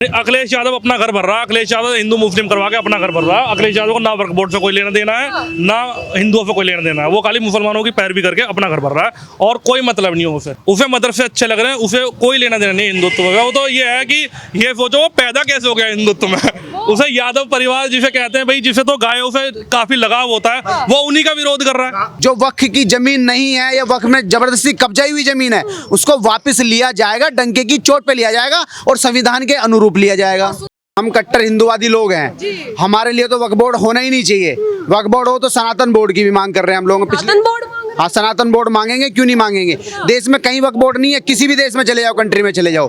अखिलेश यादव अपना घर भर रहा है। अखिलेश यादव हिंदू मुस्लिम करवा के अपना घर भर रहा है। अखिलेश यादव को ना वक्फ बोर्ड से कोई लेना देना है, ना हिंदुओं से कोई लेना देना है। वो खाली मुसलमानों की पैरवी करके अपना घर भर रहा है और कोई मतलब नहीं है उसे मदरसे अच्छे लग रहे हैं, उसे कोई लेना देना नहीं हिंदुत्व का। वो तो ये है कि ये सोचो वो पैदा कैसे हो गया हिंदुत्व में। उसे यादव परिवार जिसे कहते हैं भाई, जिसे तो गायों से काफी लगाव होता है, वो उन्हीं का विरोध कर रहा है। जो वक्फ की जमीन नहीं है या वक्फ में जबरदस्ती कब्जाई हुई जमीन है, उसको वापस लिया जाएगा, डंके की चोट पे लिया जाएगा और संविधान के अनुरूप लिया जाएगा। हम कट्टर हिंदुवादी लोग हैं, हमारे लिए तो वक्फ बोर्ड होना ही नहीं चाहिए। वक्फ बोर्ड हो तो सनातन बोर्ड की भी मांग कर रहे हैं हम लोग। हाँ, सनातन बोर्ड मांगेंगे, क्यों नहीं मांगेंगे। देश में कहीं वक्फ बोर्ड नहीं है, किसी भी देश में चले जाओ, कंट्री में चले जाओ।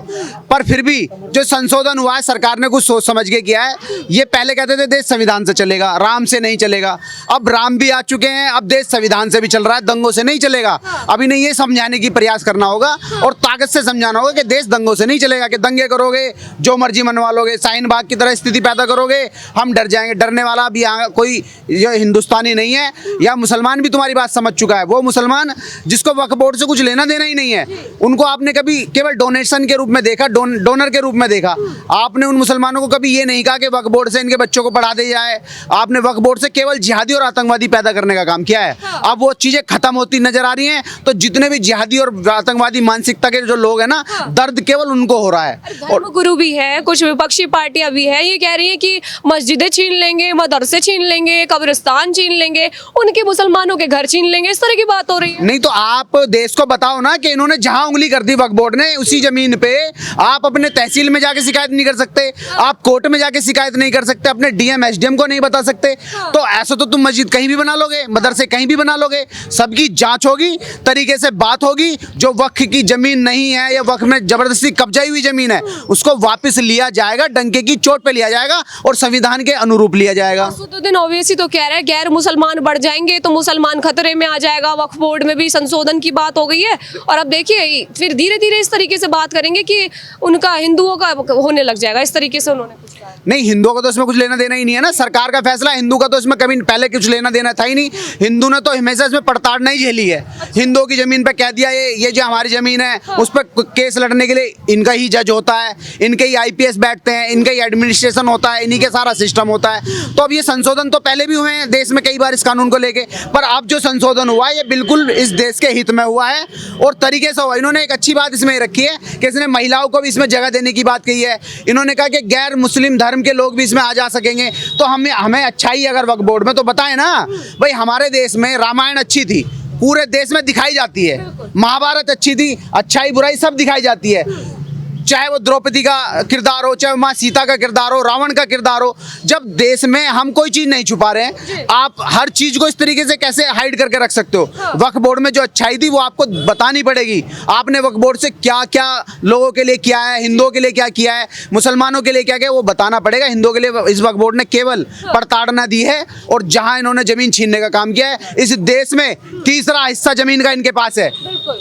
पर फिर भी जो संशोधन हुआ है, सरकार ने कुछ सोच समझ के किया है। ये पहले कहते थे देश संविधान से चलेगा, राम से नहीं चलेगा। अब राम भी आ चुके हैं, अब देश संविधान से भी चल रहा है, दंगों से नहीं चलेगा। अभी नहीं, ये समझाने की प्रयास करना होगा और ताकत से समझाना होगा कि देश दंगों से नहीं चलेगा, कि दंगे करोगे, जो मर्जी मनवा लोगे, शाहीन बाग की तरह स्थिति पैदा करोगे, हम डर जाएंगे। डरने वाला भी यहाँ कोई ये हिंदुस्तानी नहीं है, या मुसलमान भी तुम्हारी बात समझ चुका है। वो मुसलमान जिसको वक्फ बोर्ड से कुछ लेना देना ही नहीं है, उनको आपने कभी केवल डोनेशन के रूप में देखा, डोनर के रूप में देखा। आपने उन मुसलमानों को कभी ये नहीं कहा कि वक्फ बोर्ड से इनके बच्चों को पढ़ा दिया जाए। आपने वक्फ बोर्ड से केवल जिहादी और आतंकवादी पैदा करने का काम किया है। अब वो चीजें खत्म होती नजर आ रही हैं, तो जितने भी जिहादी और आतंकवादी मानसिकता के जो लोग हैं ना, दर्द केवल उनको हो रहा है। और गुरु भी है, कुछ विपक्षी पार्टियां भी है, ये कह रही है कि मस्जिदें छीन लेंगे, मदरसे छीन लेंगे, कब्रिस्तान छीन लेंगे, उनके मुसलमानों के घर छीन लेंगे। इस तरह की बात हो रही है। नहीं तो आप देश को बताओ ना कि इन्होंने जहां उंगली कर दी वक्फ बोर्ड ने, उसी जमीन पे आप अपने तहसील में जाके शिकायत नहीं कर सकते, आप कोर्ट में जाके शिकायत नहीं कर सकते, अपने डीएम एसडीएम को नहीं बता सकते। तो ऐसा तो तुम मस्जिद कहीं भी बना लोगे, मदरसे कहीं भी बना लोगे। सबकी जांच होगी, तरीके से बात होगी। जो वक्फ की जमीन नहीं है या वक्फ में जबरदस्ती कब्जाई हुई जमीन है, उसको वापस लिया जाएगा, डंके की चोट पे लिया जाएगा और संविधान के अनुरूप लिया जाएगा। असदुद्दीन ओवैसी तो कह रहे हैं गैर मुसलमान बढ़ जाएंगे तो मुसलमान खतरे में आ जाएगा। वक्फ बोर्ड में भी संशोधन की बात हो गई है और अब देखिए फिर धीरे धीरे इस तरीके से बात करेंगे कि उनका हिंदुओं का होने लग जाएगा। इस तरीके से उन्होंने कुछ कहा। नहीं, हिंदुओं का तो इसमें कुछ लेना देना ही नहीं है ना, सरकार का फैसला। हिंदू का तो इसमें कभी पहले कुछ लेना देना था ही नहीं। हिंदू ने तो हमेशा इसमें पड़ताड़ नहीं झेली है। हिंदुओं की जमीन पे कह दिया ये जो हमारी जमीन है, उस पर केस लड़ने के लिए इनका ही जज होता है, इनके ही आईपीएस बैठते हैं, इनका ही एडमिनिस्ट्रेशन होता है, इन्हीं के सारा सिस्टम होता है। तो अब ये संशोधन तो पहले भी हुए हैं देश में कई बार इस कानून को लेके, पर अब जो संशोधन हुआ है ये बिल्कुल इस देश के हित में हुआ है और तरीके से हुआ। इन्होंने एक अच्छी बात इसमें रखी है कि इसने महिलाओं को भी इसमें जगह देने की बात कही है। इन्होंने कहा कि गैर मुस्लिम धर्म के लोग भी इसमें आ जा सकेंगे। तो हमें अच्छाई अगर वक्फ बोर्ड में, तो बताएं ना भाई, हमारे देश में रामायण अच्छी थी, पूरे देश में दिखाई जाती है। महाभारत अच्छी थी, अच्छाई बुराई सब दिखाई जाती है। चाहे वो द्रौपदी का किरदार हो, चाहे माँ सीता का किरदार हो, रावण का किरदार हो। जब देश में हम कोई चीज नहीं छुपा रहे हैं, आप हर चीज को इस तरीके से कैसे हाइड करके रख सकते हो। वक्फ बोर्ड में जो अच्छाई थी वो आपको बतानी पड़ेगी। आपने वक्फ बोर्ड से क्या क्या लोगों के लिए किया है, हिंदुओं के लिए क्या किया है, मुसलमानों के लिए क्या किया, वो बताना पड़ेगा। हिंदुओं के लिए इस वक्फ बोर्ड ने केवल प्रताड़ना दी है और जहां इन्होंने जमीन छीनने का काम किया है, इस देश में तीसरा हिस्सा जमीन का इनके पास है।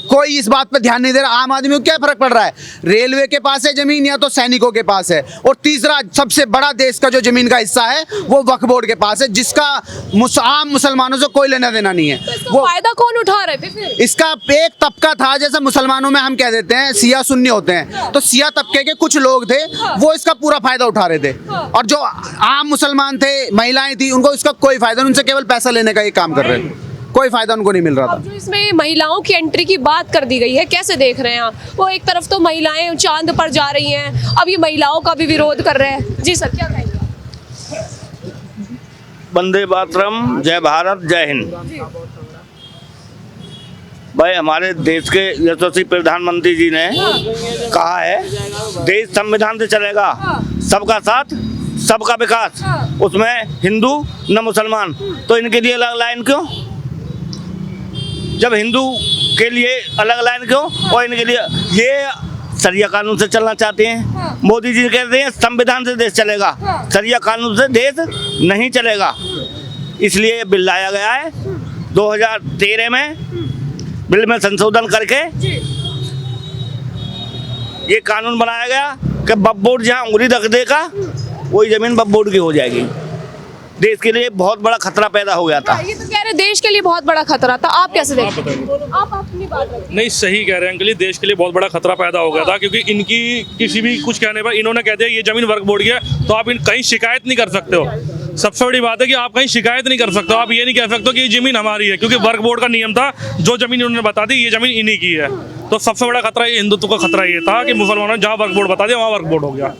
कोई इस बात पर ध्यान नहीं दे रहा। आम आदमी को क्या फर्क पड़ रहा है, रेलवे के पास है जमीन या तो सैनिकों के पास है। और तीसरा सबसे बड़ा देश का जो जमीन का हिस्सा है वो वक्फ बोर्ड के पास है, जिसका आम मुसलमानों से कोई लेना देना नहीं है। तो वो फायदा कौन उठा रहे थे? इसका एक तबका था, जैसे मुसलमानों में हम कह देते हैं सिया सुन्नी होते हैं, तो सिया तबके के कुछ लोग थे, वो इसका पूरा फायदा उठा रहे थे। और जो आम मुसलमान थे, महिलाएं थी, उनको इसका कोई फायदा, उनसे केवल पैसा लेने का ये काम कर रहे थे, कोई फायदा उनको नहीं मिल रहा था। अब जो इसमें महिलाओं की एंट्री की बात कर दी गई है, कैसे देख रहे हैं आप? वो एक तरफ तो महिलाएं चांद पर जा रही हैं, अब ये महिलाओं का भी विरोध कर रहे हैं। जी सर, क्या कहेंगे? वंदे मातरम, जय भारत, जय हिंद। भाई, हमारे देश के यशस्वी प्रधानमंत्री जी ने कहा है देश संविधान से चलेगा, सबका साथ सबका विकास, उसमें हिंदू न मुसलमान। तो इनके लिए अलग लाइन क्यों? जब हिंदू के लिए अलग लाइन क्यों और इनके लिए? ये शरिया कानून से चलना चाहते हैं। मोदी जी कहते हैं संविधान से देश चलेगा, शरिया कानून से देश नहीं चलेगा। इसलिए ये बिल लाया गया है 2013 में। बिल में संशोधन करके ये कानून बनाया गया कि वक्फ बोर्ड जहाँ उंगली रख देगा वही जमीन वक्फ बोर्ड की हो जाएगी। देश के लिए बहुत बड़ा खतरा पैदा हो गया था। कह रहे देश के लिए बहुत बड़ा खतरा था, आप कैसे आप देखते हैं? बताइए। आप अपनी बात रखिए। नहीं सही कह रहे हैं अंकल जी, देश के लिए बहुत बड़ा खतरा पैदा हो गया था, क्योंकि इनकी किसी भी कुछ कहने पर इन्होंने कह दिया ये जमीन वक्फ बोर्ड की है, तो आप कहीं शिकायत नहीं कर सकते हो। सबसे बड़ी बात है कि आप कहीं शिकायत नहीं कर सकते हो, आप ये नहीं कह सकते हो कि ये जमीन हमारी है, क्योंकि वक्फ बोर्ड का नियम था जो जमीन उन्होंने बता दी ये जमीन इन्हीं की है। तो सबसे बड़ा खतरा ये हिंदुत्व का खतरा ये था कि मुसलमानों ने जहाँ वक्फ बोर्ड बता दिया वहाँ वक्फ बोर्ड हो गया।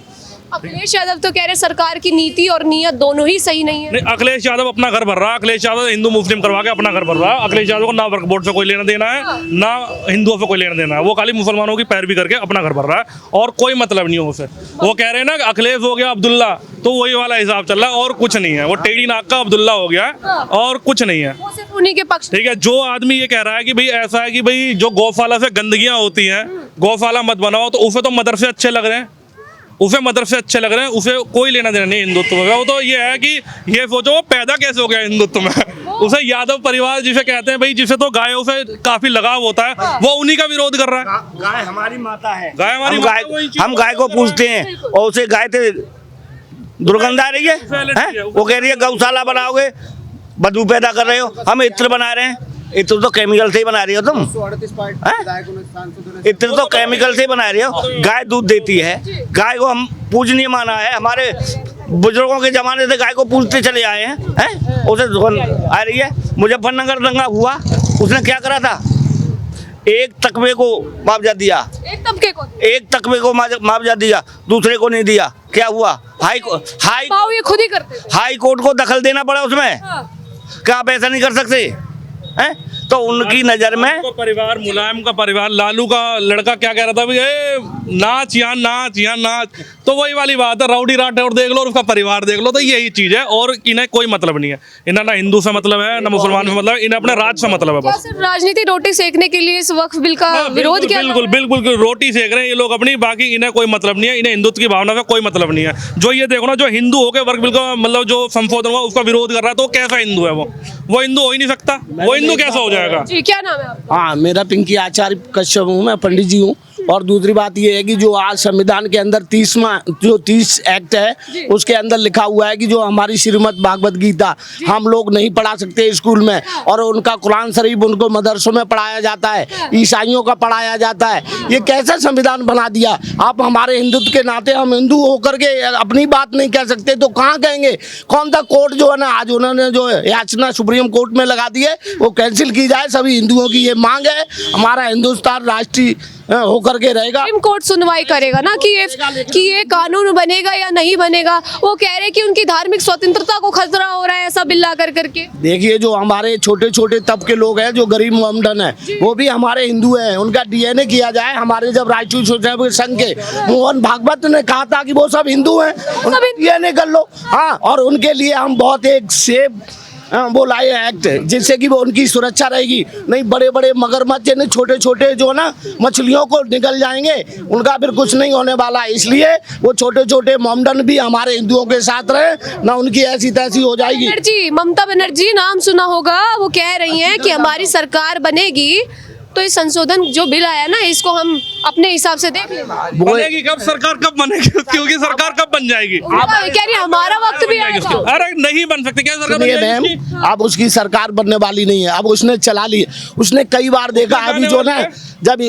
अखिलेश यादव तो कह रहे सरकार की नीति और नीयत दोनों ही सही नहीं है। नहीं, अखिलेश यादव अपना घर भर रहा है, अखिलेश यादव हिंदू मुस्लिम करवा के अपना घर भर रहा है। अखिलेश यादव को ना वक्फ बोर्ड से कोई लेना देना है, ना हिंदुओं से कोई लेना देना है, वो खाली मुसलमानों की पैरवी करके अपना घर भर रहा है और कोई मतलब नहीं है उसे। वो कह रहे हैं ना कि अखिलेश हो गया अब्दुल्ला, तो वही वाला हिसाब चल रहा है और कुछ नहीं है। वो टेढ़ी नाक का अब्दुल्ला हो गया और कुछ नहीं है। वो सिर्फ उन्हीं के पक्ष। ठीक है, जो आदमी ये कह रहा है कि भाई ऐसा है कि भाई जो गौशाला से गंदगियां होती हैं गौशाला मत बनाओ, तो उसे तो मदरसे अच्छे लग रहे हैं, उसे मदरसे अच्छे लग रहे हैं, उसे कोई लेना देना नहीं हिंदुत्व में। वो तो ये है कि ये सोचो वो पैदा कैसे हो गया हिंदुत्व में। उसे यादव परिवार जिसे कहते हैं भाई, जिसे तो गायों से काफी लगाव होता है, वो उन्हीं का विरोध कर रहा है। गाय हमारी माता है, गाय हमारी हम माता, गाय वही चीज़ हम गाय को पूजते हैं और उसे गाय से दुर्गंध आ रही है, हैं? वो कह रही है गौशाला बनाओगे, बदबू पैदा कर रहे हो। हम इत्र बना रहे हैं, इत्र तो केमिकल से ही बना रही हो तुम, इत्र तो केमिकल से ही बना रही हो। गाय दूध देती है, गाय को हम पूजनीय माना है, हमारे बुजुर्गों के जमाने से गाय को पूजते चले आए हैं, उसे दुर्गंध आ रही है। मुजफ्फरनगर दंगा हुआ, उसने क्या करा था, एक तकबे को मुआवजा दिया, एक तकबे को मुआवजा दिया, दूसरे को नहीं दिया। क्या हुआ, ये खुद ही करते थे। हाई कोर्ट को दखल देना पड़ा उसमें। क्या आप ऐसा नहीं कर सकते हैं? तो उनकी नजर में परिवार, मुलायम का परिवार, लालू का लड़का क्या कह रहा था, नाच यहाँ नाच यहाँ नाच, तो वही वाली बात है। राउडी राठौर देख लो और उसका परिवार देख लो, तो यही चीज है। और इन्हें कोई मतलब नहीं है, इन्हें ना हिंदू से मतलब है ना मुसलमान से मतलब है, इन्हें अपने राज से मतलब है बस। सिर्फ राजनीति रोटी सेकने के लिए इस वक्फ बिल का विरोध किया। बिल्कुल बिल्कुल रोटी सेक रहे हैं ये लोग अपनी, बाकी इन्हें कोई मतलब नहीं है, इन्हें हिंदुत्व की भावना से कोई मतलब नहीं है। जो ये देखो ना, जो हिंदू होकर वर्ग बिल का मतलब जो संशोधन हुआ उसका विरोध कर रहा है, तो कैसा हिंदू है वो हिंदू हो ही नहीं सकता, वो हिंदू कैसा हो जाएगा। जी, क्या नाम है आपका? हाँ, मेरा पिंकी आचार्य कश्यप हूँ, मैं पंडित जी हूँ। और दूसरी बात ये है कि जो आज संविधान के अंदर 30 एक्ट है उसके अंदर लिखा हुआ है कि जो हमारी श्रीमद् भागवत गीता हम लोग नहीं पढ़ा सकते स्कूल में, और उनका कुरान शरीफ उनको मदरसों में पढ़ाया जाता है, ईसाइयों का पढ़ाया जाता है। ये कैसा संविधान बना दिया आप? हमारे हिंदुत्व के नाते हम हिंदू होकर के अपनी बात नहीं कह सकते तो कहाँ कहेंगे? कौन सा कोर्ट जो है ना, आज उन्होंने जो याचना सुप्रीम कोर्ट में लगा दी है वो कैंसिल की जाए। सभी हिंदुओं की ये मांग है, हमारा हिंदुस्तान राष्ट्रीय होकर के रहेगा। सुप्रीम कोर्ट सुनवाई करेगा ना कि ये कानून बनेगा या नहीं बनेगा। वो कह रहे कि उनकी धार्मिक स्वतंत्रता को खतरा हो रहा है ऐसा बिल ला करके। देखिए, जो हमारे छोटे छोटे तबके लोग हैं, जो गरीब मोमडन है, वो भी हमारे हिंदू हैं, उनका डीएनए किया जाए। हमारे जब राष्ट्रीय स्वयंसेवक संघ के मोहन भागवत ने कहा था कि वो सब हिंदू हैं, उनका डीएनए कर लो। हाँ, और उनके लिए हम बहुत एक सेफ वो लाए एक्ट जिससे कि वो उनकी सुरक्षा रहेगी। नहीं बड़े बड़े मगरमच्छ यानी छोटे छोटे जो ना मछलियों को निकल जाएंगे, उनका फिर कुछ नहीं होने वाला। इसलिए वो छोटे छोटे मोमडन भी हमारे हिंदुओं के साथ रहे, ना उनकी ऐसी तैसी हो जाएगी। ममता बनर्जी नाम सुना होगा, वो कह रही हैं कि हमारी सरकार बनेगी तो इस संशोधन जो बिल आया ना, इसको हम अपने हिसाब से देख लेंगे। बनेगी कब सरकार, कब बनेगी, क्योंकि सरकार कब बन जाएगी? कह रही है हमारा वक्त भी आएगा। अरे नहीं बन सकती क्या सरकार? मैम, अब उसकी सरकार बनने वाली नहीं है, अब उसने चला ली। उसने कई बार देखा, अभी जो ना जब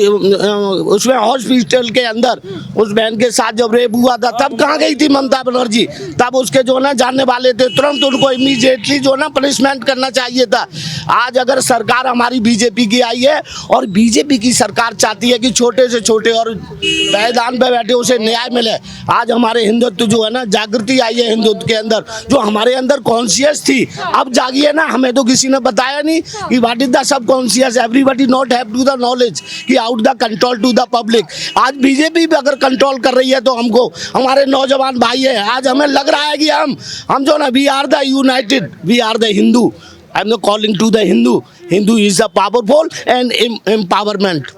उसमें हॉस्पिटल के अंदर उस बहन के साथ जब रेप हुआ था, तब कहाँ गई थी ममता बनर्जी? तब उसके जो ना जानने वाले थे, तुरंत उनको इमीडिएटली जो ना पनिशमेंट करना चाहिए था। आज अगर सरकार हमारी बीजेपी की आई है और बीजेपी की सरकार चाहती है कि छोटे से छोटे और मैदान पे बैठे उसे न्याय मिले। आज हमारे हिंदुत्व जो है ना, जागृति आई है हिंदुत्व के अंदर, जो हमारे अंदर कॉन्शियस थी, अब जागी है ना। हमें तो किसी ने बताया नहीं कि what is the subconscious. Everybody not have to the knowledge कि out the control to the public. आज बीजेपी भी अगर कंट्रोल कर रही है तो हमको, हमारे नौजवान भाई है, आज हमें लग रहा है कि हम जो ना, we are the united, we are the Hindu. I am not calling to the Hindu, Hindu is the powerful and empowerment.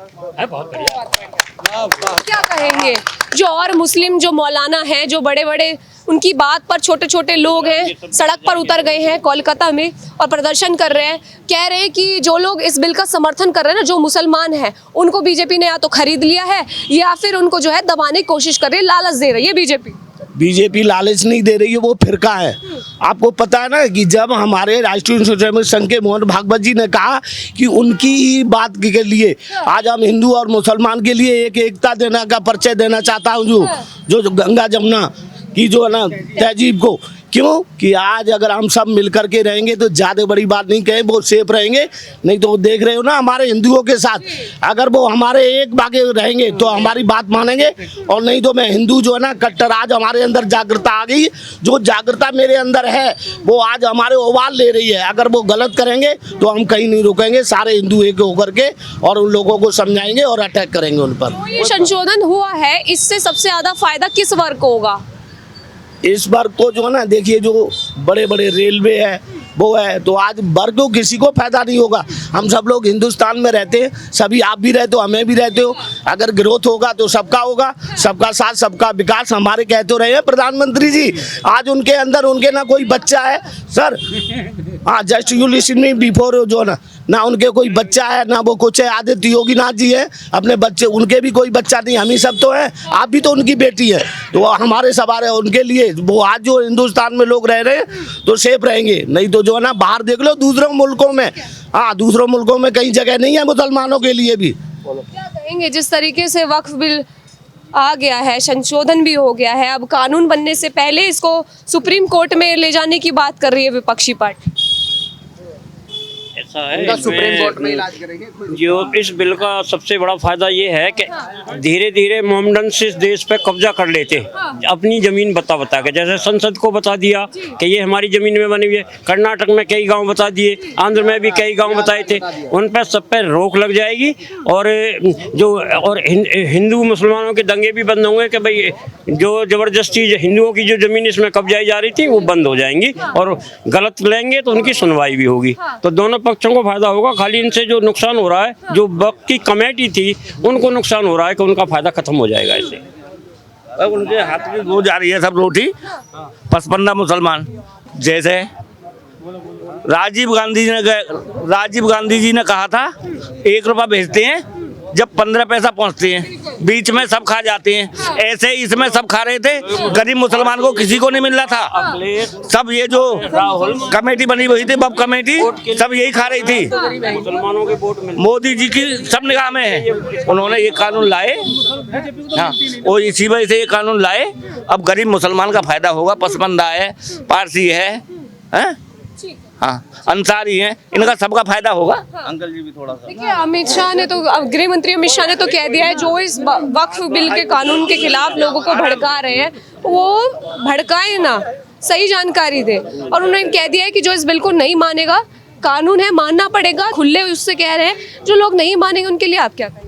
क्या कहेंगे जो और मुस्लिम जो मौलाना हैं, जो बड़े बड़े उनकी बात पर छोटे छोटे लोग हैं, सड़क पर उतर गए हैं कोलकाता में और प्रदर्शन कर रहे हैं, कह रहे हैं कि जो लोग इस बिल का समर्थन कर रहे हैं ना, जो मुसलमान हैं, उनको बीजेपी ने या तो खरीद लिया है या फिर उनको जो है दबाने की कोशिश कर रही है, लालच दे रही है बीजेपी। बीजेपी लालच नहीं दे रही है, वो फिरका है। आपको पता है ना कि जब हमारे राष्ट्रीय स्वयंसेवक संघ के मोहन भागवत जी ने कहा कि उनकी ही बात के लिए आज हम हिंदू और मुसलमान के लिए एक एकता देना का परिचय देना चाहता हूँ, जो गंगा जमुना की जो है ना तहजीब को, क्यों कि आज अगर हम सब मिलकर के रहेंगे तो ज़्यादा बड़ी बात नहीं कहें, वो सेफ रहेंगे। नहीं तो वो देख रहे हो ना हमारे हिंदुओं के साथ, अगर वो हमारे एक बागे रहेंगे तो हमारी बात मानेंगे, और नहीं तो मैं हिंदू जो है ना कट्टर, आज हमारे अंदर जागरूकता आ गई, जो जागरूकता मेरे अंदर है वो आज हमारे उबाल ले रही है। अगर वो गलत करेंगे तो हम कहीं नहीं रुकेंगे, सारे हिंदू एक होकर के और उन लोगों को समझाएंगे और अटैक करेंगे उन पर। तो ये संशोधन हुआ है, इससे सबसे ज्यादा फायदा किस वर्ग को होगा? इस वर्ग को जो है ना, देखिए जो बड़े बड़े रेलवे है वो है, तो आज वर्ग को किसी को फायदा नहीं होगा। हम सब लोग हिंदुस्तान में रहते हैं, सभी आप भी रहते हो, हमें भी रहते हो। अगर ग्रोथ होगा तो सबका होगा, सबका साथ सबका विकास हमारे कहते रहे हैं प्रधानमंत्री जी। आज उनके अंदर उनके ना कोई बच्चा है सर, हाँ just you listen me before, जो ना उनके कोई बच्चा है ना वो कुछ है। आदित्य योगीनाथ जी है, अपने बच्चे, उनके भी कोई बच्चा नहीं, हम ही सब तो हैं, आप भी तो उनकी बेटी है, तो हमारे सवाल है उनके लिए। वो आज जो हिंदुस्तान में लोग रह रहे हैं तो सेफ रहेंगे, नहीं तो जो है ना बाहर देख लो दूसरों मुल्कों में, हाँ दूसरों मुल्कों में कहीं जगह नहीं है मुसलमानों के लिए भी। क्या कहेंगे जिस तरीके से वक्फ बिल आ गया है, संशोधन भी हो गया है, अब कानून बनने से पहले इसको सुप्रीम कोर्ट में ले जाने की बात कर रही है विपक्षी पार्टी? ऐसा है, उनका सुप्रीम कोर्ट में इलाज करेंगे। जो इस बिल का सबसे बड़ा फायदा ये है कि धीरे धीरे मोमडन से इस देश पे कब्जा कर लेते, अपनी जमीन बता के, जैसे संसद को बता दिया कि ये हमारी जमीन में बनी हुई है, कर्नाटक में कई गांव बता दिए, आंध्र में भी कई गांव बताए थे, उन पर सब पे रोक लग जाएगी। और हिंदू मुसलमानों के दंगे भी बंद होंगे कि भाई जो जबरदस्ती हिंदुओं की जो जमीन इसमें कब्जाई जा रही थी वो बंद हो जाएंगी, और गलत लेंगे तो उनकी सुनवाई भी होगी, तो दोनों पक्षों को फायदा होगा। खाली इनसे जो नुकसान हो रहा है, जो वक्त की कमेटी थी उनको नुकसान हो रहा है कि उनका फायदा खत्म हो जाएगा इससे। अब उनके हाथ में वो जा रही है सब रोटी 55 मुसलमान, जैसे राजीव गांधी जी ने कहा था 1 रुपया भेजते हैं जब 15 पैसा पहुंचते हैं, बीच में सब खा जाते हैं। ऐसे ही इसमें सब खा रहे थे, गरीब मुसलमान को किसी को नहीं मिल रहा था। सब ये जो कमेटी बनी हुई थी, बब कमेटी, सब यही खा रही थी। मुसलमानों के वोट में मोदी जी की सब निगाह में है, उन्होंने ये कानून लाए, हाँ और इसी वजह से ये कानून लाए। अब गरीब मुसलमान का फायदा होगा, पसमंदा है, पारसी है, हाँ अंसारी हैं, इनका सबका फायदा होगा। अंकल जी भी थोड़ा सा देखिए, अमित शाह ने तो, गृह मंत्री अमित शाह ने तो कह दिया है जो इस वक्फ बिल के कानून के खिलाफ लोगों को भड़का रहे हैं वो भड़काए ना, सही जानकारी दे। और उन्होंने कह दिया है कि जो इस बिल को नहीं मानेगा, कानून है मानना पड़ेगा, खुले उससे कह रहे हैं। जो लोग नहीं मानेंगे उनके लिए आप क्या कहेंगे?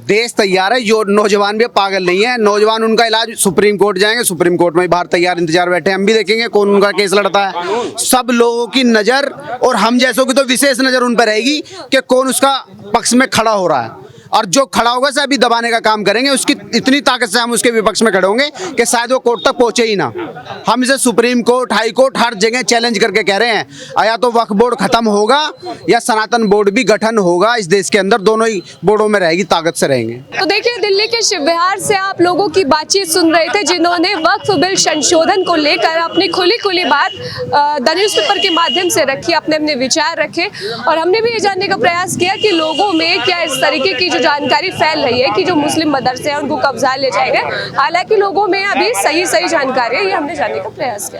देश तैयार है, जो नौजवान भी पागल नहीं है। नौजवान उनका इलाज सुप्रीम कोर्ट जाएंगे, सुप्रीम कोर्ट में बाहर तैयार इंतजार बैठे, हम भी देखेंगे कौन उनका केस लड़ता है। सब लोगों की नज़र और हम जैसों की तो विशेष नज़र उन पर रहेगी कि कौन उसका पक्ष में खड़ा हो रहा है, और जो खड़ा होगा से अभी दबाने का काम करेंगे। उसकी इतनी ताकत से हम उसके विपक्ष में खड़े होंगे कि शायद वो कोर्ट तक पहुंचे ही ना। हम इसे सुप्रीम कोर्ट, हाई कोर्ट, हर जगह चैलेंज करके कह रहे हैं या तो वक्फ बोर्ड खत्म होगा या सनातन बोर्ड भी गठन होगा इस देश के अंदर, दोनों ही बोर्डों में रहेगी, ताकत से रहेंगे। तो देखिए, दिल्ली के शिव विहार से आप लोगों की बातचीत सुन रहे थे, जिन्होंने वक्फ बिल संशोधन को लेकर अपनी खुली बात द न्यूज़पेपर के माध्यम से रखी, अपने अपने विचार रखे। और हमने भी ये जानने का प्रयास किया कि लोगों में क्या इस तरीके की जानकारी फैल रही है कि जो मुस्लिम मदरसे हैं उनको कब्जा ले जाएंगे। हालांकि लोगों में अभी सही जानकारी है, ये हमने जानने का प्रयास किया।